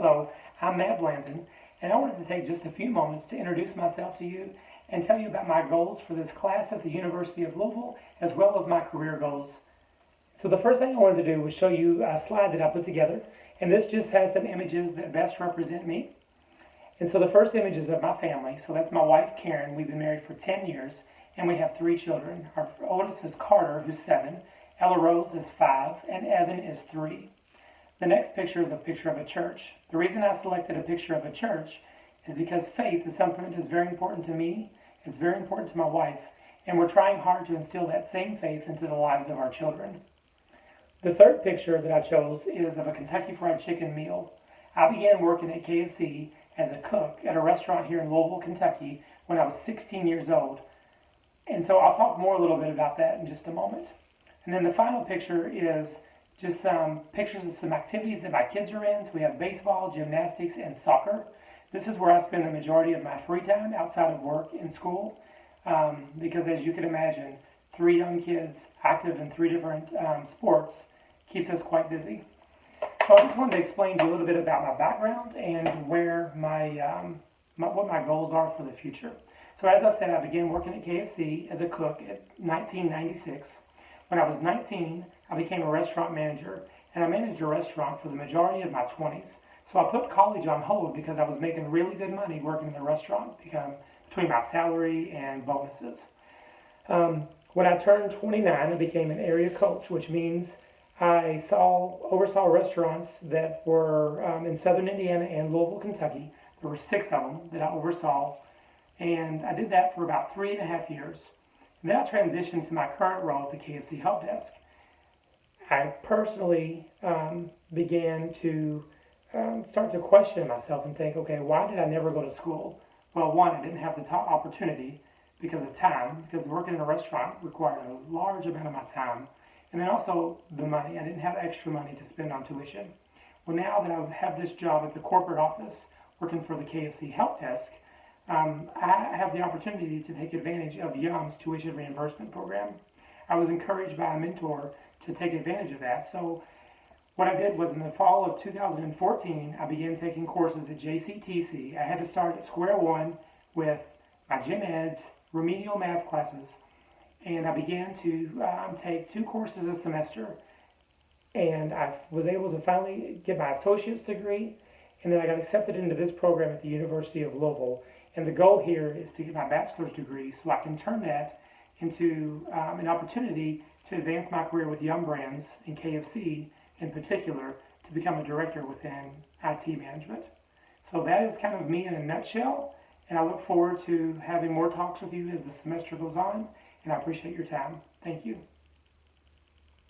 Hello, I'm Matt Blanton, and I wanted to take just a few moments to introduce myself to you and tell you about my goals for this class at the University of Louisville, as well as my career goals. So the first thing I wanted to do was show you a slide that I put together, and this just has some images that best represent me. And so the first image is of my family. So that's my wife, Karen. We've been married for 10 years, and we have 3 children. Our oldest is Carter, who's 7, Ella Rose is 5, and Evan is 3. The next picture is a picture of a church. The reason I selected a picture of a church is because faith is something that is very important to me, it's very important to my wife, and we're trying hard to instill that same faith into the lives of our children. The third picture that I chose is of a Kentucky Fried Chicken meal. I began working at KFC as a cook at a restaurant here in Louisville, Kentucky when I was 16 years old. And so I'll talk more a little bit about that in just a moment. And then the final picture is just some pictures of some activities that my kids are in. So we have baseball, gymnastics, and soccer. This is where I spend the majority of my free time outside of work and school, because as you can imagine, 3 young kids active in 3 different sports keeps us quite busy. So I just wanted to explain to you a little bit about my background and where what my goals are for the future. So as I said, I began working at KFC as a cook in 1996. When I was 19, I became a restaurant manager, and I managed a restaurant for the majority of my 20s. So I put college on hold because I was making really good money working in the restaurant between my salary and bonuses. When I turned 29, I became an area coach, which means I oversaw restaurants that were in southern Indiana and Louisville, Kentucky. There were 6 of them that I oversaw, and I did that for about 3.5 years. And then I transitioned to my current role at the KFC Help Desk. I personally began to start to question myself and think, okay, why did I never go to school? Well, one, I didn't have the opportunity because of time, because working in a restaurant required a large amount of my time. And then also the money. I didn't have extra money to spend on tuition. Well, now that I have this job at the corporate office working for the KFC Help Desk, I have the opportunity to take advantage of Yum's tuition reimbursement program. I was encouraged by a mentor to take advantage of that. So what I did was in the fall of 2014, I began taking courses at JCTC. I had to start at square one with my gen eds, remedial math classes, and I began to take 2 courses a semester. And I was able to finally get my associate's degree, and then I got accepted into this program at the University of Louisville. And the goal here is to get my bachelor's degree so I can turn that into an opportunity to advance my career with Yum Brands and KFC in particular to become a director within IT management. So that is kind of me in a nutshell, and I look forward to having more talks with you as the semester goes on, and I appreciate your time. Thank you.